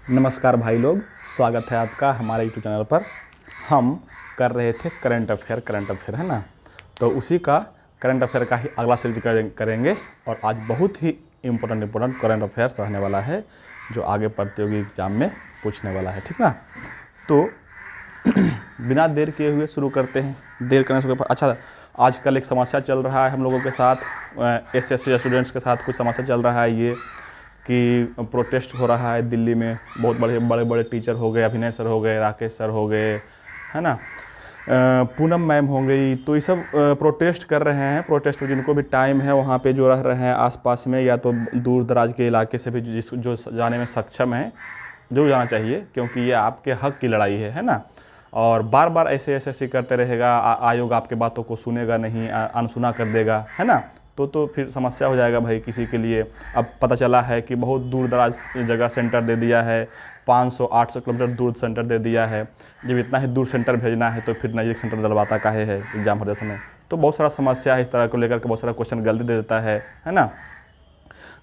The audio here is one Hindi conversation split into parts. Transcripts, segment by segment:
नमस्कार भाई लोग, स्वागत है आपका हमारे यूट्यूब चैनल पर। हम कर रहे थे करंट अफेयर है ना। तो उसी का करंट अफेयर का ही अगला सीरीज करेंगे और आज बहुत ही इम्पोर्टेंट करंट अफेयर्स रहने वाला है जो आगे प्रतियोगी एग्जाम में पूछने वाला है, ठीक ना। तो बिना देर किए हुए शुरू करते हैं। देर करने से अच्छा, आजकल एक समस्या चल रहा है हम लोगों के साथ, एसएससी स्टूडेंट्स के साथ कुछ समस्या चल रहा है ये कि प्रोटेस्ट हो रहा है दिल्ली में। बहुत बड़े बड़े टीचर हो गए, अभिनय सर हो गए, राकेश सर हो गए, है ना, पूनम मैम हो गई। तो ये सब प्रोटेस्ट कर रहे हैं। प्रोटेस्ट में जिनको भी टाइम है वहाँ पे जो रह रहे हैं आसपास में, या तो दूर दराज के इलाके से भी जो जाने में सक्षम है, जरूर जाना चाहिए, क्योंकि ये आपके हक की लड़ाई है ना। और बार बार ऐसे करते रहेगा, आयोग आपके बातों को सुनेगा नहीं, अनसुना कर देगा, है ना। तो फिर समस्या हो जाएगा भाई किसी के लिए। अब पता चला है कि बहुत दूर दराज जगह सेंटर दे दिया है, 500-800 किलोमीटर दूर सेंटर दे दिया है। जब इतना ही दूर सेंटर भेजना है तो फिर नज़दीक सेंटर डलवाता काहे है एग्जाम होते समय। तो बहुत सारा समस्या है इस तरह को लेकर के, बहुत सारा क्वेश्चन गलती दे देता है ना,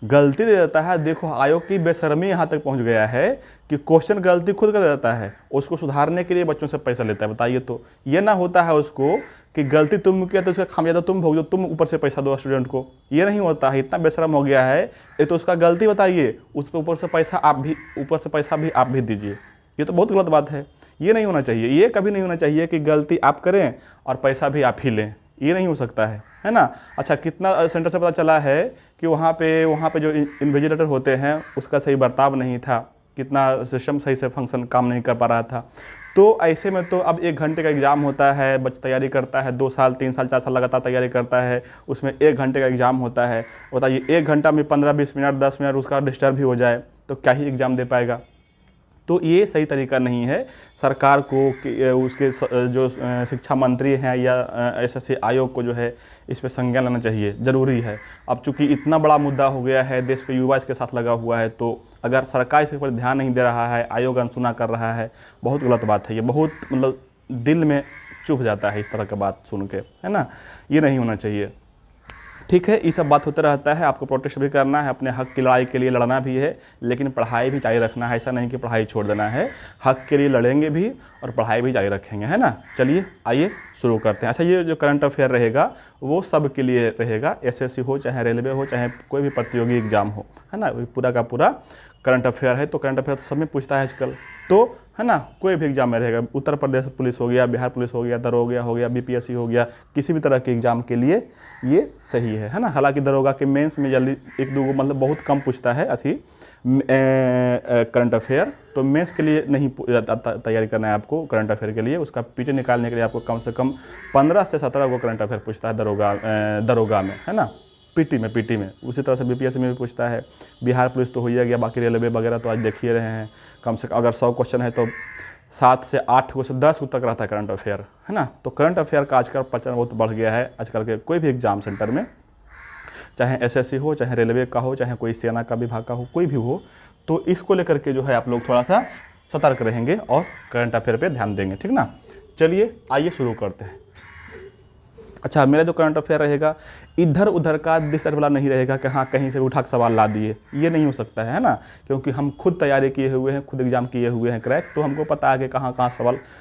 गलती दे देता है। देखो आयोग की बेशर्मी यहाँ तक पहुँच गया है कि क्वेश्चन गलती खुद कर देता है, उसको सुधारने के लिए बच्चों से पैसा लेता है। बताइए, तो ये ना होता है उसको कि गलती तुम किया तो उसका खामियाजा तुम भोग दो, तुम ऊपर से पैसा दो स्टूडेंट को। ये नहीं होता है, इतना बेशरम हो गया है। ये तो उसका गलती बताइए, उस पर ऊपर से पैसा आप भी दीजिए। ये तो बहुत गलत बात है। ये नहीं होना चाहिए, ये कभी नहीं होना चाहिए कि गलती आप करें और पैसा भी आप ही लें। ये नहीं हो सकता है ना। अच्छा, कितना सेंटर से पता चला है कि वहाँ पे जो इन्विजिलेटर होते हैं उसका सही बर्ताव नहीं था, कितना सिस्टम सही से फंक्शन काम नहीं कर पा रहा था। तो ऐसे में तो अब 1 घंटे का एग्ज़ाम होता है, बच्चा तैयारी करता है, 2 साल 3 साल 4 साल लगातार तैयारी करता है, उसमें 1 घंटे का एग्ज़ाम होता है। बताइए 1 घंटा में 15-20 मिनट 10 मिनट उसका डिस्टर्ब भी हो जाए तो क्या ही एग्ज़ाम दे पाएगा। तो ये सही तरीका नहीं है। सरकार को उसके जो शिक्षा मंत्री हैं या एसएससी आयोग को जो है इस पर संज्ञान लेना चाहिए, ज़रूरी है। अब चूंकि इतना बड़ा मुद्दा हो गया है, देश के युवा इसके साथ लगा हुआ है, तो अगर सरकार इसके ऊपर ध्यान नहीं दे रहा है, आयोग अनसुना कर रहा है, बहुत गलत बात है। ये बहुत मतलब दिल में चुभ जाता है इस तरह का बात सुन के, है ना। ये नहीं होना चाहिए, ठीक है। ये सब बात होता रहता है। आपको प्रोटेस्ट भी करना है, अपने हक की लड़ाई के लिए लड़ना भी है, लेकिन पढ़ाई भी जारी रखना है। ऐसा नहीं कि पढ़ाई छोड़ देना है, हक के लिए लड़ेंगे भी और पढ़ाई भी जारी रखेंगे, है ना। चलिए आइए शुरू करते हैं। अच्छा, ये जो करंट अफेयर रहेगा वो सब के लिए रहेगा, एसएससी हो चाहे रेलवे हो चाहे कोई भी प्रतियोगी एग्जाम हो, है ना। पूरा का पूरा करंट अफेयर है। तो करंट अफेयर तो सब में पूछता है आजकल, तो है ना, कोई भी एग्जाम में रहेगा। उत्तर प्रदेश पुलिस हो गया, बिहार पुलिस हो गया, दरोगा हो गया, बीपीएससी हो गया, किसी भी तरह के एग्जाम के लिए ये सही है ना। हालांकि दरोगा के मेंस में जल्दी 1-2 मतलब बहुत कम पूछता है करंट अफेयर। तो मेंस के लिए नहीं तैयारी करना है आपको करंट अफेयर के लिए। उसका पीटी निकालने के लिए आपको कम से कम 15 से 17 को करंट अफेयर पूछता है दरोगा में, है ना, पीटी में। उसी तरह से बीपीएससी में भी पूछता है। बिहार पुलिस तो हो ही गया, बाकी रेलवे वगैरह तो आज देख ही रहे हैं। कम से कम अगर 100 क्वेश्चन है तो 7 से 8 से 10 तक रहता है करंट अफेयर, है ना। तो करंट अफेयर का आजकल प्रचलन बहुत बढ़ गया है आजकल के कोई भी एग्जाम सेंटर में, चाहे एसएससी हो, चाहे रेलवे का हो, चाहे कोई सेना का विभाग का हो, कोई भी हो। तो इसको लेकर के जो है आप लोग थोड़ा सा सतर्क रहेंगे और करंट अफेयर पर ध्यान देंगे, ठीक ना। चलिए आइए शुरू करते हैं। अच्छा, मेरा जो करंट अफेयर रहेगा इधर उधर का दिस वाला नहीं रहेगा कि हाँ कहीं से उठा के सवाल ला दिए, ये नहीं हो सकता है ना। क्योंकि हम खुद तैयारी किए हुए हैं, खुद एग्जाम किए हुए हैं क्रैक, तो हमको पता है कि कहाँ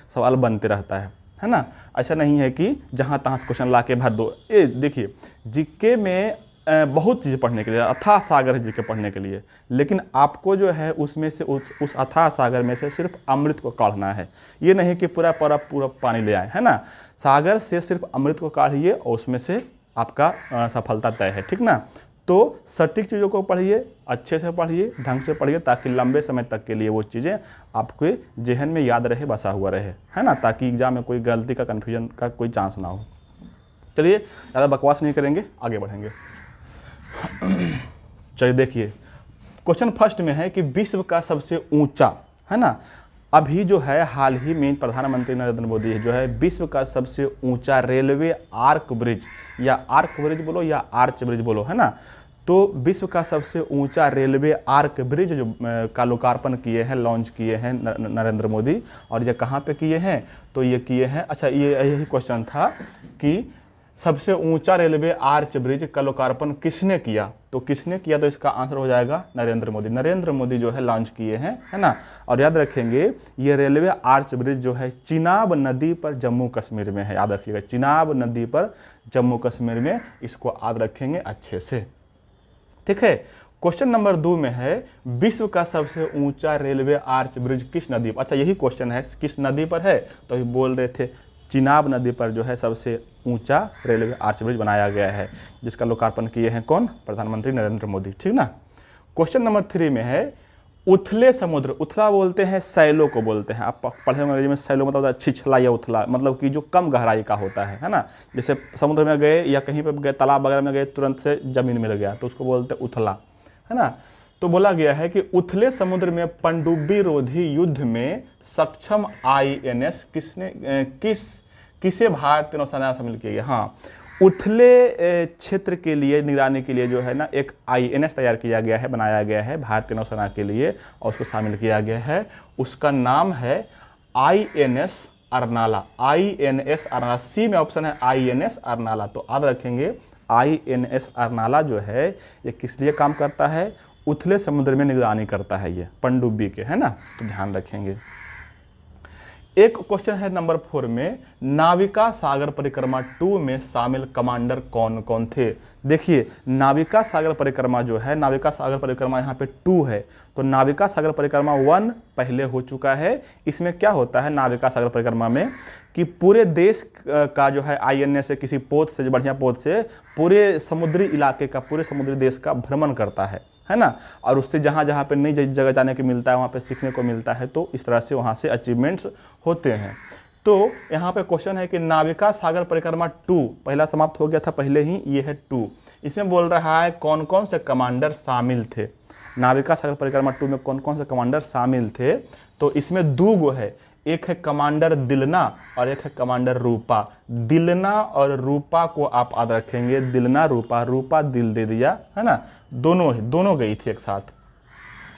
सवाल बनते रहता है ना। ऐसा नहीं है कि जहाँ तहाँ से क्वेश्चन ला के भर दो। ये देखिए, जीके में बहुत चीज़ें पढ़ने के लिए, अथाह सागर है जीके पढ़ने के लिए, लेकिन आपको जो है उसमें से उस अथाह सागर में से सिर्फ अमृत को काढ़ना है। ये नहीं कि पूरा पानी ले आए, है ना। सागर से सिर्फ अमृत को काढ़िए और उसमें से आपका सफलता तय है, ठीक ना। तो सटीक चीज़ों को पढ़िए, अच्छे से पढ़िए, ढंग से पढ़िए, ताकि लंबे समय तक के लिए वो चीज़ें आपके जहन में याद रहे, बसा हुआ रहे, है ना, ताकि एग्जाम में कोई गलती का कन्फ्यूजन का कोई चांस ना हो। चलिए ज़्यादा बकवास नहीं करेंगे, आगे बढ़ेंगे। चलिए देखिए, क्वेश्चन फर्स्ट में है कि विश्व का सबसे ऊंचा, है ना, अभी जो है हाल ही में प्रधानमंत्री नरेंद्र मोदी जो है विश्व का सबसे ऊंचा रेलवे आर्क ब्रिज, या आर्क ब्रिज बोलो या आर्च ब्रिज बोलो, है ना। तो विश्व का सबसे ऊंचा रेलवे आर्क ब्रिज जो का लोकार्पण किए हैं, लॉन्च किए हैं नरेंद्र मोदी। और ये कहाँ पे किए हैं, तो ये किए हैं, अच्छा ये यही क्वेश्चन था कि सबसे ऊंचा रेलवे आर्च ब्रिज का लोकार्पण किसने किया? तो किसने किया, तो इसका आंसर हो जाएगा नरेंद्र मोदी। नरेंद्र मोदी जो है लॉन्च किए हैं, है ना। और याद रखेंगे ये रेलवे आर्च ब्रिज जो है चिनाब नदी पर जम्मू कश्मीर में है, याद रखिएगा, चिनाब नदी पर जम्मू कश्मीर में, इसको याद रखेंगे अच्छे से, ठीक है। क्वेश्चन नंबर 2 में है विश्व का सबसे ऊंचा रेलवे आर्च ब्रिज किस नदी पर? अच्छा यही क्वेश्चन है, किस नदी पर है, तो ये बोल रहे थे चिनाब नदी पर जो है सबसे ऊंचा रेलवे आर्च ब्रिज बनाया गया है, जिसका लोकार्पण किए हैं कौन? प्रधानमंत्री नरेंद्र मोदी, ठीक ना। क्वेश्चन नंबर 3 में है उथले समुद्र, उथला बोलते हैं सैलो को बोलते हैं, आप पढ़े अंग्रेजी में सैलो मतलब होता है छिछला या उथला, मतलब कि जो कम गहराई का होता है ना। जैसे समुद्र में गए या कहीं पर गए, तालाब वगैरह में गए, तुरंत से जमीन मिल गया तो उसको बोलते हैं उथला, है ना। तो बोला गया है कि उथले समुद्र में पनडुब्बी रोधी युद्ध में सक्षम INS किसे भारतीय नौसेना शामिल किया गया? हाँ, उथले क्षेत्र के लिए निगरानी के लिए जो है ना एक INS तैयार किया गया है, बनाया गया है भारतीय नौसेना के लिए, और उसको शामिल किया गया है। उसका नाम है INS अर्नाला, INS अर्नाला। सी में ऑप्शन है INS अर्नाला, तो याद रखेंगे INS अर्नाला जो है ये किस लिए काम करता है? उथले समुद्र में निगरानी करता है ये पनडुब्बी के, है ना, तो ध्यान रखेंगे। एक क्वेश्चन है नंबर 4 में नाविका सागर परिक्रमा 2 में शामिल कमांडर कौन कौन थे? देखिए नाविका सागर परिक्रमा जो है, नाविका सागर परिक्रमा यहाँ पे 2 है, तो नाविका सागर परिक्रमा 1 पहले हो चुका है। इसमें क्या होता है नाविका सागर परिक्रमा में कि पूरे देश का जो है INS से किसी पोत से, बढ़िया पोत से पूरे समुद्री इलाके का, पूरे समुद्री देश का भ्रमण करता है ना। और उससे जहाँ जहाँ पे नई जगह जाने को मिलता है, वहाँ पे सीखने को मिलता है, तो इस तरह से वहाँ से अचीवमेंट्स होते हैं। तो यहाँ पे क्वेश्चन है कि नाविका सागर परिक्रमा 2 पहला समाप्त हो गया था पहले ही, ये है 2। इसमें बोल रहा है कौन कौन से कमांडर शामिल थे। नाविका सागर परिक्रमा 2 में कौन कौन से कमांडर शामिल थे? तो इसमें 2 गो है, एक है कमांडर दिलना और एक है कमांडर रूपा। दिलना और रूपा को आप याद रखेंगे, दिलना रूपा, रूपा दिल दे दिया, है ना, दोनों गई थी एक साथ,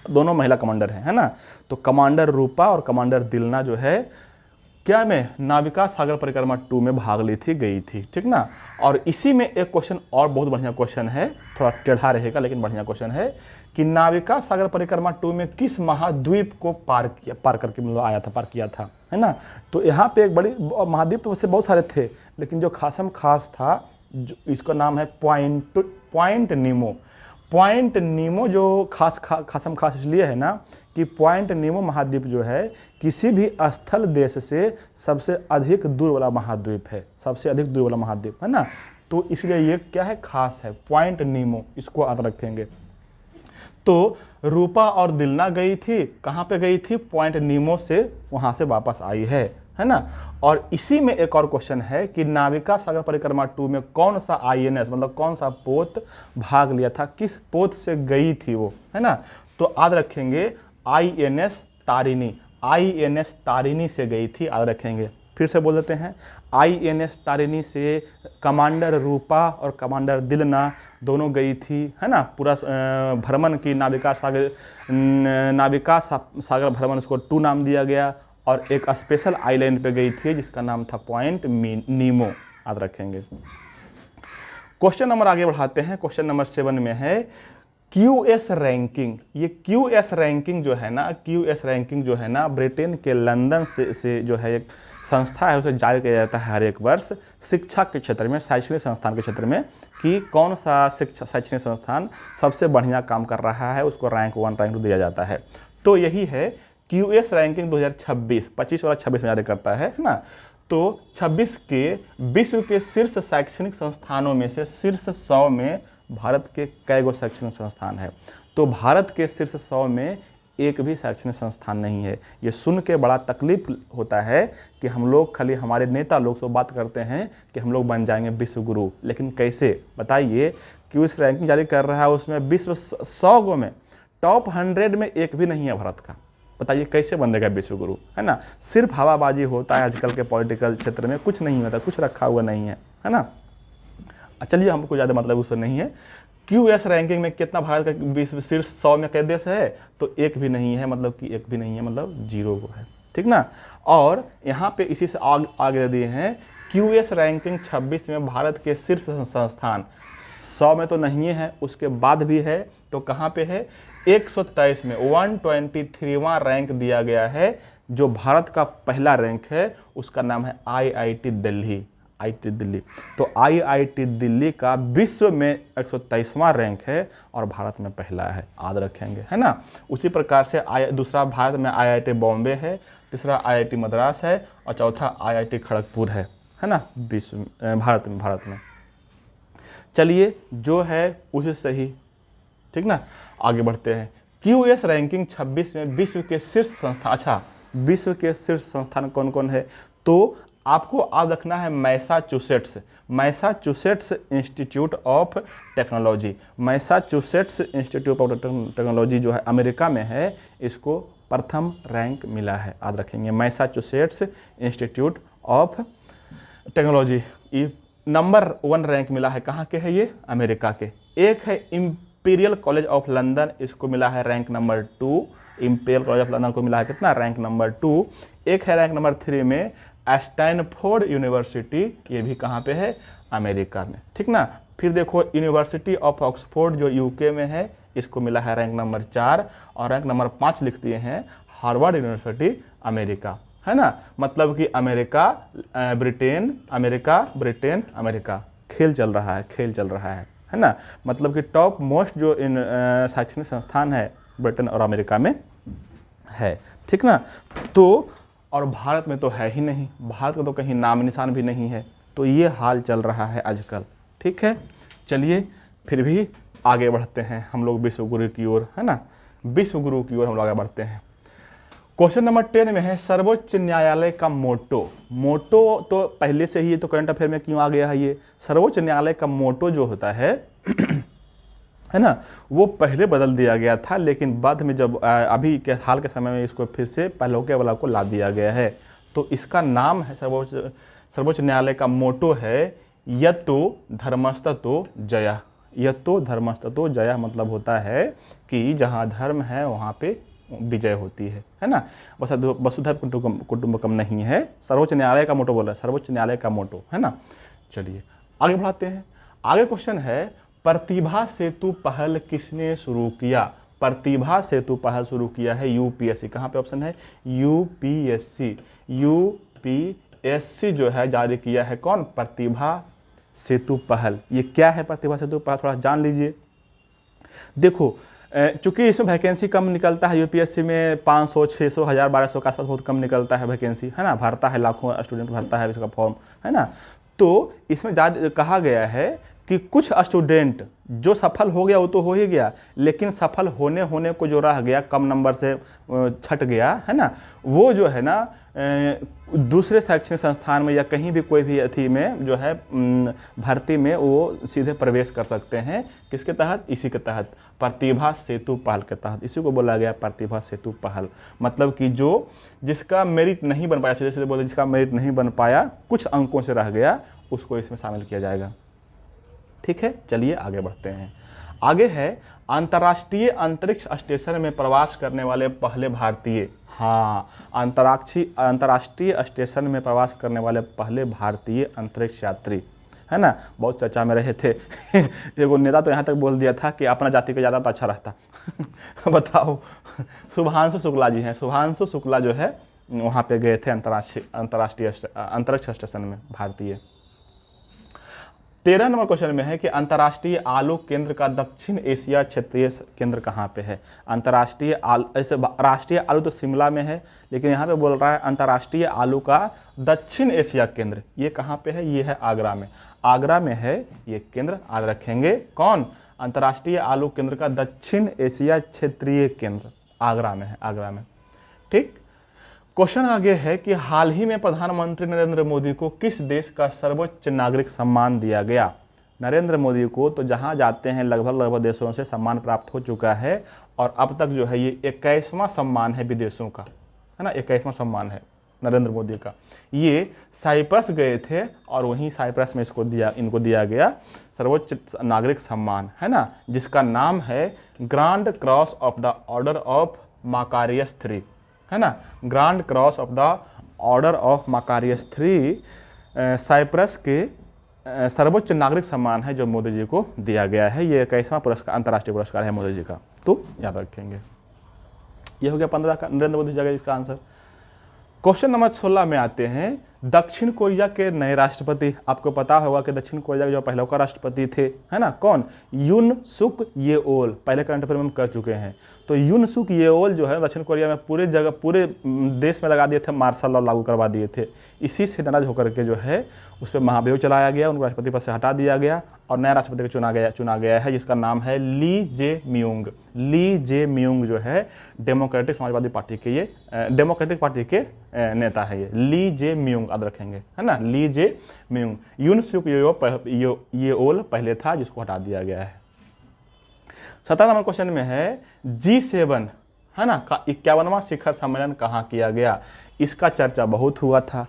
दोनों महिला कमांडर हैं, है ना। तो कमांडर रूपा और कमांडर दिलना जो है क्या में नाविका सागर परिक्रमा 2 में भाग ली थी, गई थी, ठीक ना। और इसी में एक क्वेश्चन और बहुत बढ़िया क्वेश्चन है, थोड़ा टेढ़ा रहेगा लेकिन बढ़िया क्वेश्चन है कि नाविका सागर परिक्रमा 2 में किस महाद्वीप को पार करके मतलब आया था, पार किया था, है ना। तो यहाँ पे एक बड़ी महाद्वीप तो वैसे बहुत सारे थे, लेकिन जो खास था जो इसका नाम है पॉइंट नीमो। पॉइंट नीमो जो खास इसलिए है ना कि पॉइंट नीमो महाद्वीप जो है किसी भी स्थल देश से सबसे अधिक दूर वाला महाद्वीप है, सबसे अधिक दूर वाला महाद्वीप, है ना। तो इसलिए ये क्या है, खास है, पॉइंट नीमो, इसको याद रखेंगे। तो रूपा और दिलना गई थी, कहाँ पे गई थी? पॉइंट नीमो से वहाँ से वापस आई है ना। और इसी में एक और क्वेश्चन है कि नाविका सागर परिक्रमा 2 में कौन सा INS मतलब कौन सा पोत भाग लिया था, किस पोत से गई थी वो, है ना। तो याद रखेंगे INS तारिणी, INS तारिणी से गई थी, याद रखेंगे। फिर से बोल देते हैं, INS तारिणी से कमांडर रूपा और कमांडर दिलना दोनों गई थी, है ना। पूरा भ्रमण की नाविका सागर भ्रमण, उसको 2 नाम दिया गया। और एक स्पेशल आइलैंड पे गई थी जिसका नाम था पॉइंट नीमो, याद रखेंगे। क्वेश्चन नंबर आगे बढ़ाते हैं। क्वेश्चन नंबर 7 में है QS रैंकिंग। ये QS रैंकिंग जो है ना, QS रैंकिंग जो है ना ब्रिटेन के लंदन से जो है एक संस्था है, उसे जारी किया जाता है हर एक वर्ष शिक्षा के क्षेत्र में, शैक्षणिक संस्थान के क्षेत्र में, कि कौन सा शैक्षणिक संस्थान सबसे बढ़िया काम कर रहा है, उसको रैंक 1 रैंक 2 दिया जाता है। तो यही है QS रैंकिंग 2026, 25 वाला 26 में जारी करता है ना। तो 26 के विश्व के शीर्ष शैक्षणिक संस्थानों में से शीर्ष 100 में भारत के कई गो शैक्षणिक संस्थान है? तो भारत के शीर्ष 100 में एक भी शैक्षणिक संस्थान नहीं है। ये सुन के बड़ा तकलीफ होता है कि हम लोग खाली हमारे नेता लोग से बात करते हैं कि हम लोग बन जाएंगे विश्व गुरु, लेकिन कैसे बताइए। QS रैंकिंग जारी कर रहा है, उसमें विश्व 100 गो में टॉप 100 में एक भी नहीं है भारत का। बताइए कैसे बनेगा विश्व गुरु, है ना। सिर्फ हवाबाजी होता है आजकल के पॉलिटिकल क्षेत्र में, कुछ नहीं होता, कुछ रखा हुआ नहीं है ना। चलिए हमको ज़्यादा मतलब उससे नहीं है। QS रैंकिंग में कितना भारत का विश्व शीर्ष 100 में कई देश है? तो एक भी नहीं है, मतलब कि एक भी नहीं है, मतलब 0 है, ठीक ना। और यहाँ पे इसी से आगे दे दिए हैं QS रैंकिंग 26 में भारत के शीर्ष संस्थान 100 में तो नहीं है, उसके बाद भी है, तो कहाँ पे है? 123 में 123वां रैंक दिया गया है। जो भारत का पहला रैंक है उसका नाम है IIT दिल्ली, IIT दिल्ली। तो IIT दिल्ली का विश्व में 123वां रैंक है और भारत में पहला है, याद रखेंगे, है ना। उसी प्रकार से दूसरा भारत में IIT बॉम्बे है, तीसरा IIT मद्रास है और चौथा IIT खड़गपुर है ना, विश्व भारत में। चलिए जो है उसे सही, ठीक ना। आगे बढ़ते हैं। QS रैंकिंग 26 में विश्व के शीर्ष संस्थान, अच्छा विश्व के शीर्ष संस्थान कौन कौन है? तो आपको याद रखना है Massachusetts institute of technology. Massachusetts institute of technology जो है अमेरिका में है, इसको प्रथम रैंक मिला है, याद रखेंगे। मैसाचुसेट्स इंस्टीट्यूट ऑफ टेक्नोलॉजी ये नंबर 1 रैंक मिला है। कहाँ के है ये? अमेरिका के। एक है इंपीरियल कॉलेज ऑफ लंदन, इसको मिला है rank number 2। Imperial college of London को मिला है कितना? Rank number 2। एक है रैंक नंबर 3 में स्टैनफोर्ड यूनिवर्सिटी, ये भी कहाँ पे है? अमेरिका में, ठीक ना। फिर देखो यूनिवर्सिटी ऑफ ऑक्सफोर्ड जो UK में है, इसको मिला है रैंक नंबर 4 और रैंक नंबर 5 लिख दिए हैं हार्वर्ड यूनिवर्सिटी अमेरिका, है ना। मतलब कि अमेरिका ब्रिटेन, अमेरिका खेल चल रहा है ना। मतलब कि टॉप मोस्ट जो इन शैक्षणिक संस्थान है ब्रिटेन और अमेरिका में है, ठीक ना। तो और भारत में तो है ही नहीं, भारत का तो कहीं नाम निशान भी नहीं है। तो ये हाल चल रहा है आजकल, ठीक है। चलिए फिर भी आगे बढ़ते हैं हम लोग विश्व गुरु की ओर, है ना। विश्व गुरु की ओर हम लोग आगे बढ़ते हैं। क्वेश्चन नंबर 10 में है सर्वोच्च न्यायालय का मोटो। मोटो तो पहले से ही, ये तो करंट अफेयर में क्यों आ गया है ये? सर्वोच्च न्यायालय का मोटो जो होता है है ना, वो पहले बदल दिया गया था, लेकिन बाद में जब अभी के हाल के समय में इसको फिर से पहले के वाला को ला दिया गया है। तो इसका नाम है सर्वोच्च न्यायालय का मोटो है यतो धर्मस्ततो जया। यतो धर्मस्ततो जया मतलब होता है कि जहाँ धर्म है वहाँ पे विजय होती है ना। वसुधैव कुटुंबकम नहीं है, सर्वोच्च न्यायालय का मोटो बोला, सर्वोच्च न्यायालय का मोटो, है ना। चलिए आगे बढ़ाते हैं। आगे क्वेश्चन है प्रतिभा सेतु पहल किसने शुरू किया? प्रतिभा सेतु पहल शुरू किया है UPSC। कहाँ पे ऑप्शन है? UPSC जो है जारी किया है कौन? प्रतिभा सेतु पहल। ये क्या है प्रतिभा सेतु पहल, थोड़ा जान लीजिए। देखो चूंकि इसमें वैकेंसी कम निकलता है, UPSC में 500, 600, 1000, 1200 के आसपास बहुत कम निकलता है वैकेंसी, है ना। भरता है, लाखों स्टूडेंट भरता है इसका फॉर्म, है ना। तो इसमें कहा गया है कि कुछ स्टूडेंट जो सफल हो गया वो तो हो ही गया, लेकिन सफल होने को जो रह गया, कम नंबर से छट गया, है ना, वो जो है ना दूसरे शैक्षणिक संस्थान में या कहीं भी कोई भी अथी में जो है भर्ती में वो सीधे प्रवेश कर सकते हैं। किसके तहत? इसी के तहत, प्रतिभा सेतु पहल के तहत। इसी को बोला गया प्रतिभा सेतु पहल। मतलब कि जो जिसका मेरिट नहीं बन पाया, सीधे सीधे बोलते जिसका मेरिट नहीं बन पाया, कुछ अंकों से रह गया, उसको इसमें शामिल किया जाएगा, ठीक है। चलिए आगे बढ़ते हैं। आगे है अंतर्राष्ट्रीय अंतरिक्ष स्टेशन में प्रवास करने वाले पहले भारतीय। हाँ, अंतर्राष्ट्रीय स्टेशन में प्रवास करने वाले पहले भारतीय अंतरिक्ष यात्री, है ना। बहुत चर्चा में रहे थे एगो नेता तो यहाँ तक बोल दिया था कि अपना जाति का ज़्यादा तो अच्छा रहता बताओ, शुभांशु शुक्ला जी हैं। शुभांशु शुक्ला जो है वहाँ पे गए थे अंतर्राष्ट्रीय अंतरिक्ष स्टेशन में भारतीय। 13 नंबर क्वेश्चन में है कि अंतर्राष्ट्रीय आलू केंद्र का दक्षिण एशिया क्षेत्रीय केंद्र कहाँ पे है? अंतर्राष्ट्रीय ऐसे राष्ट्रीय आलू तो शिमला में है, लेकिन यहाँ पे बोल रहा है अंतर्राष्ट्रीय आलू का दक्षिण एशिया केंद्र, ये कहाँ पे है? ये है आगरा में। आगरा में है ये केंद्र, याद रखेंगे। कौन? अंतर्राष्ट्रीय आलू केंद्र का दक्षिण एशिया क्षेत्रीय केंद्र आगरा में है, आगरा में, ठीक। क्वेश्चन आगे है कि हाल ही में प्रधानमंत्री नरेंद्र मोदी को किस देश का सर्वोच्च नागरिक सम्मान दिया गया? नरेंद्र मोदी को तो जहां जाते हैं लगभग देशों से सम्मान प्राप्त हो चुका है, और अब तक जो है ये 21वां सम्मान है विदेशों का, है ना। 21वां सम्मान है नरेंद्र मोदी का। ये साइप्रस गए थे और वहीं साइप्रस में इनको दिया गया सर्वोच्च नागरिक सम्मान, है ना, जिसका नाम है grand cross of the order of Makarios III, है ना। Grand cross of the order of Makarios III Cyprus के सर्वोच्च नागरिक सम्मान है जो मोदी जी को दिया गया है। ये 21वां पुरस्कार, अंतर्राष्ट्रीय पुरस्कार है मोदी जी का, तो याद रखेंगे। ये हो गया 15 का, नरेंद्र मोदी जगह इसका आंसर। क्वेश्चन नंबर 16 में आते हैं, दक्षिण कोरिया के नए राष्ट्रपति। आपको पता होगा कि दक्षिण कोरिया के जो पहले का राष्ट्रपति थे, है ना, कौन? यून सुक येओल। पहले करंट अफेयर में हम कर चुके हैं। तो यून सुक येओल जो है दक्षिण कोरिया में पूरे जगह, पूरे देश में लगा दिए थे, मार्शल लॉ लागू करवा दिए थे। इसी से नाराज होकर के जो है उस पर महाभियोग चलाया गया, उनको राष्ट्रपति पद से हटा दिया गया और नया राष्ट्रपति को चुना गया है, जिसका नाम है ली जे म्यूंग। ली जे म्यूंग जो है डेमोक्रेटिक समाजवादी पार्टी के, ये डेमोक्रेटिक पार्टी के नेता है। ये ली जे म्यूंग याद रखेंगे, है ना, ली जे म्यूंग। यून सुक येओल पहले था, जिसको हटा दिया गया है। 17 नंबर क्वेश्चन में है, G7 है ना का 51वां शिखर सम्मेलन कहाँ किया गया? इसका चर्चा बहुत हुआ था।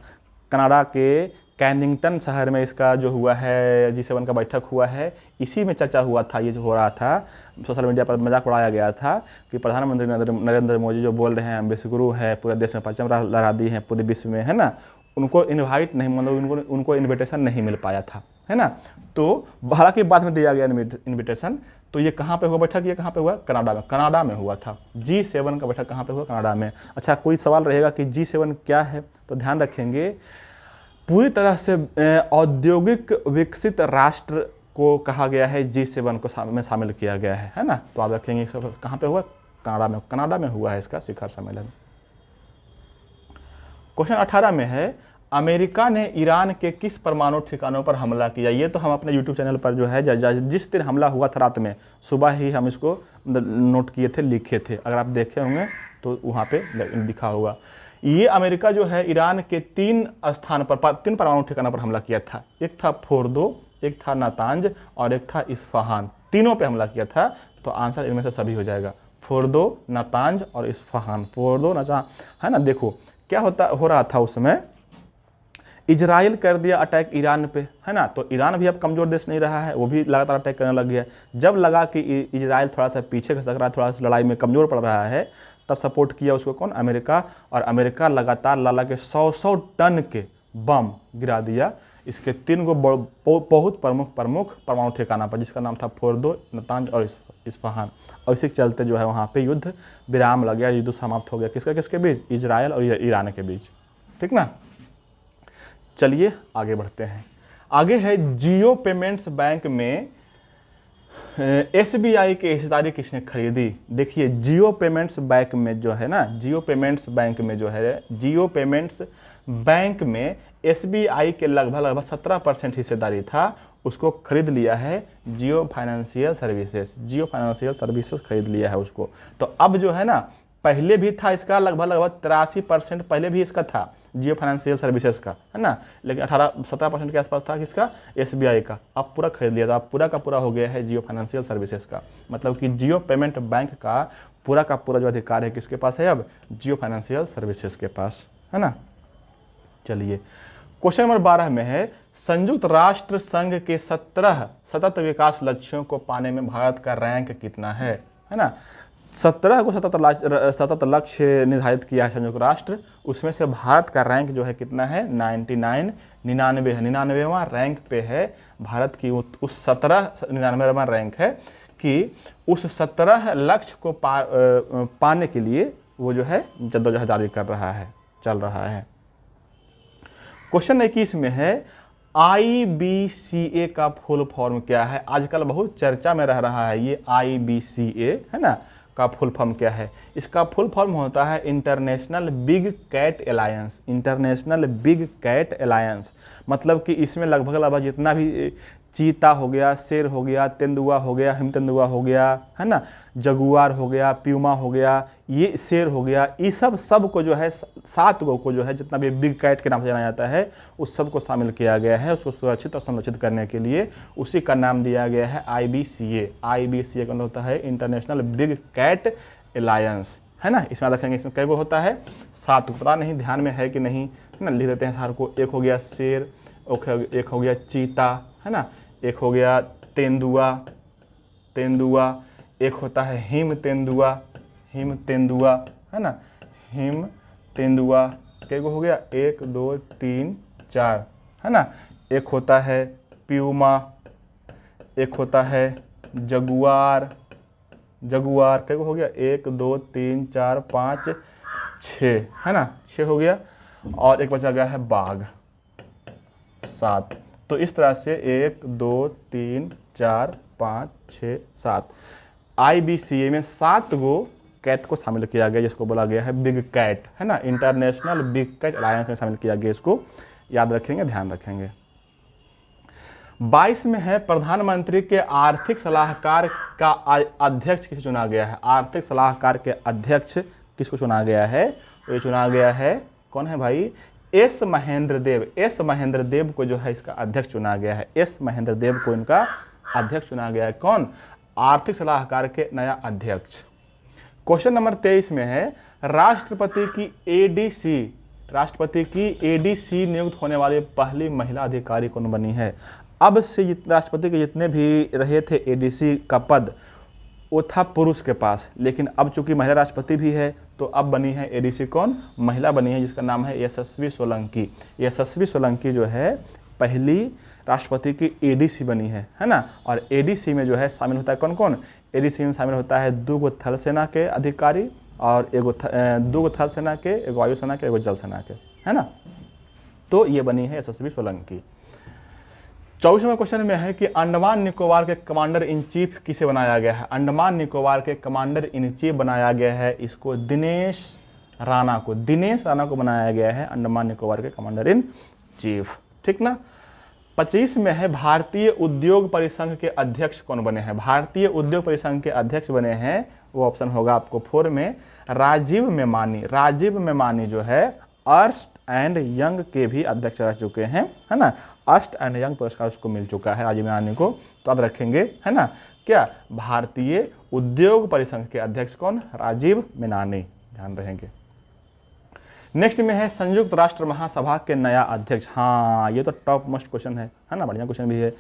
कनाडा के कैनिंगटन शहर में इसका जो हुआ है G7 का बैठक हुआ है। इसी में चर्चा हुआ था। ये जो हो रहा था, सोशल मीडिया पर मजाक उड़ाया गया था कि प्रधानमंत्री नरेंद्र मोदी जो बोल रहे हैं विश्वगुरु है, पूरे देश में परचम लहरा दी है, पूरे विश्व में, है ना, उनको इनवाइट नहीं, मतलब उनको इन्विटेशन नहीं मिल पाया था, है ना। तो हालांकि बाद में दिया गया इन्विटेशन। तो ये कहाँ पे हुआ बैठक? ये कहाँ पे हुआ? कनाडा में। कनाडा में हुआ था। G7 का बैठक कहाँ पे हुआ? कनाडा में। अच्छा, कोई सवाल रहेगा कि G7 क्या है, तो ध्यान रखेंगे, पूरी तरह से औद्योगिक विकसित राष्ट्र को कहा गया है, G7 को में शामिल किया गया है ना। तो आप रखेंगे कहाँ पे हुआ? कनाडा में। कनाडा में हुआ है इसका शिखर सम्मेलन। क्वेश्चन 18 में है, अमेरिका ने ईरान के किस परमाणु ठिकानों पर हमला किया? ये तो हम अपने YouTube चैनल पर जो है जिस दिन हमला हुआ था रात में, सुबह ही हम इसको नोट किए थे, लिखे थे। अगर आप देखे होंगे तो वहाँ पे दिखा होगा। ये अमेरिका जो है ईरान के 3 स्थान पर, 3 परमाणु ठिकानों पर हमला किया था। एक था फोर्दो, एक था नातांज और एक था इस्फहान। तीनों पे हमला किया था। तो आंसर इनमें से सभी हो जाएगा, फोर्दो, नातांज और इस्फहान। फोर्दो, नातांज, है ना। देखो क्या हो रहा था उसमें, इजराइल कर दिया अटैक ईरान पे, है ना। तो ईरान भी अब कमज़ोर देश नहीं रहा है, वो भी लगातार अटैक करने लग गया। जब लगा कि इजराइल थोड़ा सा पीछे खसक रहा है, थोड़ा सा लड़ाई में कमज़ोर पड़ रहा है, तब सपोर्ट किया उसको कौन? अमेरिका। और अमेरिका लगातार ला के 100 टन के बम गिरा दिया इसके 3 गो बहुत प्रमुख परमाणु ठिकाना पर, जिसका नाम था फोर्दो, नातांज और इस्फहान। और इसी के चलते जो है वहाँ पे युद्ध विराम लग गया, युद्ध समाप्त हो गया। किसके बीच? इजराइल और ईरान के बीच, ठीक ना। चलिए आगे बढ़ते हैं। आगे है, जियो पेमेंट्स बैंक में SBI की हिस्सेदारी किसने खरीदी? देखिए, जियो पेमेंट्स बैंक में जो है ना, जियो पेमेंट्स बैंक में जो है, जियो पेमेंट्स बैंक में SBI के लगभग 17% हिस्सेदारी था, उसको खरीद लिया है जियो फाइनेंशियल सर्विसेज। जियो फाइनेंशियल सर्विसेज खरीद लिया है उसको। तो अब जो है ना, पहले भी था इसका लगभग 83% पहले भी इसका था, जियो फाइनेंशियल सर्विसेज का, है ना। लेकिन 17% के आसपास था किसका? SBI का। अब पूरा खरीद लिया था, अब पूरा का पूरा हो गया है जियो फाइनेंशियल सर्विसेज का। मतलब कि जियो पेमेंट बैंक का पूरा जो अधिकार है किसके पास है? अब जियो फाइनेंशियल सर्विसेज के पास, है ना। चलिए क्वेश्चन नंबर 12 में है, संयुक्त राष्ट्र संघ के 17 सतत विकास लक्ष्यों को पाने में भारत का रैंक कितना है ना। 17 को सतत लक्ष्य निर्धारित किया है संयुक्त राष्ट्र, उसमें से भारत का रैंक जो है कितना है? 99 है। 99वां रैंक पे है भारत की। उस 99वां रैंक है कि उस 17 लक्ष्य को पाने के लिए वो जो है जद्दोजहद जारी कर रहा है, चल रहा है। क्वेश्चन 21 में है, IBCA का फुल फॉर्म क्या है? आजकल बहुत चर्चा में रह रहा है ये IBCA, है ना, का फुल फॉर्म क्या है? इसका फुल फॉर्म होता है international big cat alliance. International big cat alliance मतलब कि इसमें लगभग जितना भी चीता हो गया, शेर हो गया, तेंदुआ हो गया, हिम तेंदुआ हो गया, है ना, जगुआर हो गया, प्यूमा हो गया, ये शेर हो गया, ये सब को जो है 7 को जो है जितना भी बिग कैट के नाम से जाना जाता है उस सब को शामिल किया गया है, उसको सुरक्षित और संरक्षित करने के लिए उसी का नाम दिया गया है IBCA। IBCA का मतलब होता है इंटरनेशनल बिग कैट अलायंस, है ना। इसमें रखेंगे, इसमें कई गो होता है? 7 को। पता नहीं ध्यान में है कि नहीं, है ना, लिख देते हैं सार को। एक हो गया शेर, एक हो गया चीता, है ना, एक हो गया तेंदुआ, एक होता है हिम तेंदुआ, है ना, हिम तेंदुआ। कई गो हो गया? 1 2 3 4, है ना। एक होता है प्यूमा, एक होता है जगुआर। जगुआर क्या हो गया, 1 2 3 4 5 6, है ना, 6 हो गया। और एक बचा गया है बाघ, 7। तो इस तरह से 1 2 3 4 5 6 7 IBCA में 7 गो कैट को शामिल किया गया, जिसको बोला गया है बिग कैट, है ना। इंटरनेशनल बिग कैट अलायंस में शामिल किया गया, इसको याद रखेंगे, ध्यान रखेंगे। 22 में है प्रधानमंत्री के आर्थिक सलाहकार का अध्यक्ष किसे चुना गया है। आर्थिक सलाहकार के अध्यक्ष किसको चुना गया है, तो ये चुना गया है, कौन है भाई, एस महेंद्र देव। एस महेंद्र देव को जो है इसका अध्यक्ष चुना गया है। एस महेंद्र देव को इनका अध्यक्ष चुना गया है। कौन, आर्थिक सलाहकार के नया अध्यक्ष। क्वेश्चन नंबर 23 में है राष्ट्रपति की एडीसी नियुक्त होने वाली पहली महिला अधिकारी कौन बनी है। अब से राष्ट्रपति के जितने भी रहे थे एडीसी का पद, वो था पुरुष के पास, लेकिन अब चूंकि महिला राष्ट्रपति भी है तो अब बनी है एडीसी कौन, महिला बनी है, जिसका नाम है यशस्वी सोलंकी। यशस्वी सोलंकी जो है पहली राष्ट्रपति की एडीसी बनी है ना। और एडीसी में जो है शामिल होता है कौन कौन, एडीसी में शामिल होता है 2 गो थल सेना के अधिकारी और 2 गो थल सेना के, 1 वायु सेना के, 1 जल सेना के, है ना। तो ये बनी है यशस्वी सोलंकी। 24वें क्वेश्चन में है कि अंडमान निकोबार के कमांडर इन चीफ किसे बनाया गया है। अंडमान निकोबार के कमांडर इन चीफ बनाया गया है, इसको दिनेश राणा को बनाया गया है अंडमान निकोबार के कमांडर इन चीफ, ठीक ना। 25 में है भारतीय उद्योग परिसंघ के अध्यक्ष कौन बने हैं। भारतीय उद्योग परिसंघ के अध्यक्ष बने हैं, वो ऑप्शन होगा आपको 4 में, राजीव मेमानी। राजीव मेमानी जो है अर्स्ट एंड यंग के भी अध्यक्ष रह चुके हैं, है ना। अर्स्ट एंड यंग पुरस्कार उसको मिल चुका है राजीव मेमानी को, तो आप रखेंगे, है ना, क्या, भारतीय उद्योग परिसंघ के अध्यक्ष कौन, राजीव मेमानी, ध्यान रहेंगे। नेक्स्ट में है संयुक्त राष्ट्र महासभा के नया अध्यक्ष। हाँ, ये तो टॉप मोस्ट क्वेश्चन है ना, बढ़िया क्वेश्चन भी है।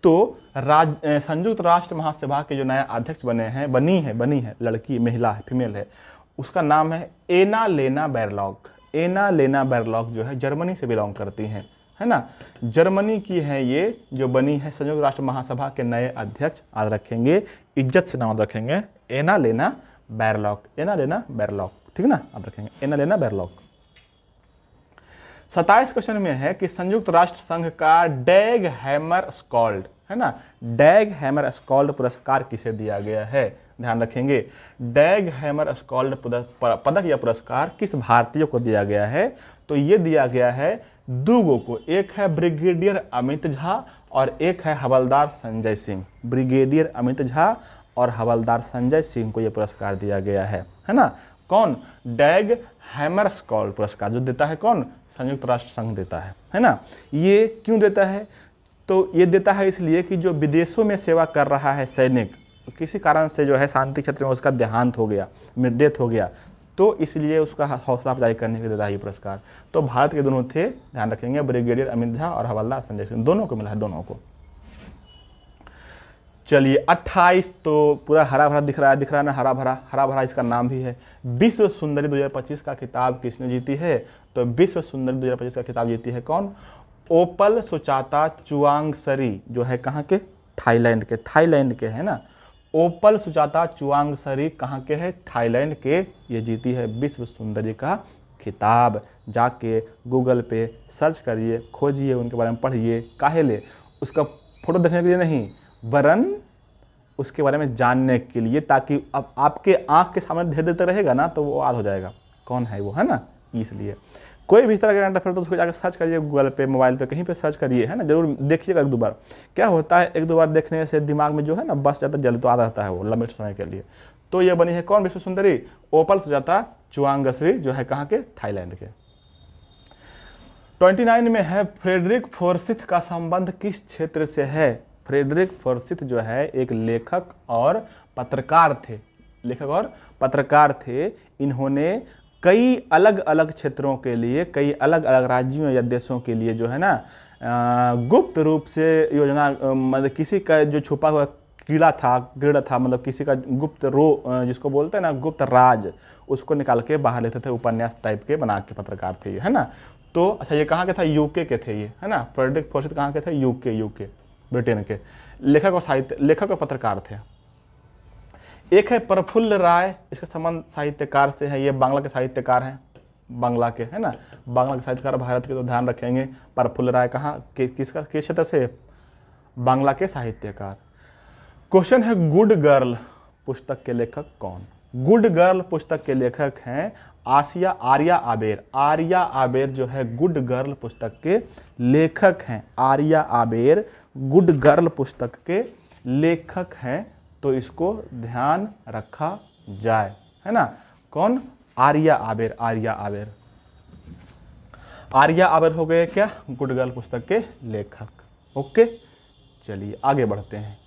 तो संयुक्त राष्ट्र महासभा के जो नया अध्यक्ष बनी है लड़की, महिला है, फीमेल है, उसका नाम है एना लेना बैरलॉग। एना लेना बैरलॉग जो है जर्मनी से बिलोंग करती हैं, है ना, जर्मनी की है ये, जो बनी है संयुक्त राष्ट्र महासभा के नए अध्यक्ष। याद रखेंगे, इज्जत से नाम रखेंगे, एना लेना बैरलॉग, एना लेना बैरलॉग, ठीक ना, याद रखेंगे, एना लेना बैरलॉग। 27 क्वेश्चन में है कि संयुक्त राष्ट्र संघ का डैग हैमर स्कॉल्ड, है ना, डैग हैमर स्कॉल्ड पुरस्कार किसे दिया गया है, ध्यान रखेंगे। डैग हैमर स्कॉल्ड पदक या पुरस्कार किस भारतीय को दिया गया है, तो ये दिया गया है 2 गो को, एक है ब्रिगेडियर अमित झा और एक है हवलदार संजय सिंह। ब्रिगेडियर अमित झा और हवलदार संजय सिंह को यह पुरस्कार दिया गया है ना। कौन, डैग हैमर स्कॉल्ड पुरस्कार जो देता है कौन, संयुक्त राष्ट्र संघ देता है ना। ये क्यों देता है, तो ये देता है इसलिए कि जो विदेशों में सेवा कर रहा है सैनिक, किसी कारण से जो है शांति क्षेत्र में उसका देहांत हो गया, डेथ हो गया, तो इसलिए उसका हौसला अफजाई करने के लिए देता है ये पुरस्कार। तो भारत के दोनों थे, ध्यान रखेंगे, ब्रिगेडियर अमित झा और हवलदार संजय सिंह, दोनों को मिला है, दोनों को। चलिए 28, तो पूरा हरा भरा दिख रहा है ना, हरा भरा इसका नाम भी है। विश्व सुंदरी 2025 का खिताब किसने जीती है, तो विश्व सुंदरी 2025 का खिताब जीती है कौन, ओपल सुचाता चुआंगसरी, जो है कहाँ के, थाईलैंड के, है ना। ओपल सुचाता चुआंगसरी कहाँ के है, थाईलैंड के, ये जीती है विश्व सुंदरी का खिताब। जाके गूगल पे सर्च करिए, खोजिए, उनके बारे में पढ़िए, काहे ले, उसका फोटो देखने के लिए नहीं, वरन उसके बारे में जानने के लिए, ताकि अब आपके आंख के सामने ढेर देते रहेगा ना तो वो याद हो जाएगा कौन है वो, है ना। इसलिए कोई भी इस तरह का करंट अफेयर तो उसको जाकर सर्च करिए, गूगल पे, मोबाइल पे, कहीं पे सर्च करिए, है ना, जरूर देखिएगा 1-2 बार। क्या होता है, 1-2 बार देखने से दिमाग में जो है ना बस जाता, जल्द तो आ रहता है वो लंबे समय के लिए। तो ये बनी है कौन, विश्व सुंदरी, ओपल सुजाता चुआंगसरी, जो है कहाँ के, थाईलैंड के। 29 में है फ्रेडरिक फोर्सिथ का संबंध किस क्षेत्र से है। फ्रेडरिक फोर्सिथ जो है एक लेखक और पत्रकार थे। इन्होंने कई अलग अलग क्षेत्रों के लिए, कई अलग अलग राज्यों या देशों के लिए जो है ना गुप्त रूप से योजना, मतलब किसी का जो छुपा हुआ कीड़ा था, मतलब किसी का गुप्त जिसको बोलते हैं ना गुप्त राज, उसको निकाल के बाहर लेते थे, उपन्यास टाइप के बना के पत्रकार थे, है ना। तो अच्छा ये कहाँ के था, यूके के थे ये, है ना। फ्रेडरिक फॉसिथ कहाँ के थे, यूके ब्रिटेन के। लेखक और पत्रकार थे। एक है प्रफुल्ल राय, इसका संबंध साहित्यकार से है, ये बांग्ला के साहित्यकार हैं, बांग्ला के, है ना, बांग्ला के साहित्यकार भारत के, तो ध्यान रखेंगे। प्रफुल्ल राय कहाँ किस क्षेत्र से, बांग्ला के साहित्यकार। क्वेश्चन है गुड गर्ल पुस्तक के लेखक कौन। गुड गर्ल पुस्तक के लेखक हैं आर्या आबेर। आर्या आबेर जो है गुड गर्ल पुस्तक के लेखक हैं। आर्या आबेर गुड गर्ल पुस्तक के लेखक हैं, तो इसको ध्यान रखा जाए, है ना। कौन, आर्या आबेर। आर्या आबेर हो गए क्या, गुड गर्ल पुस्तक के लेखक। ओके, चलिए आगे बढ़ते हैं।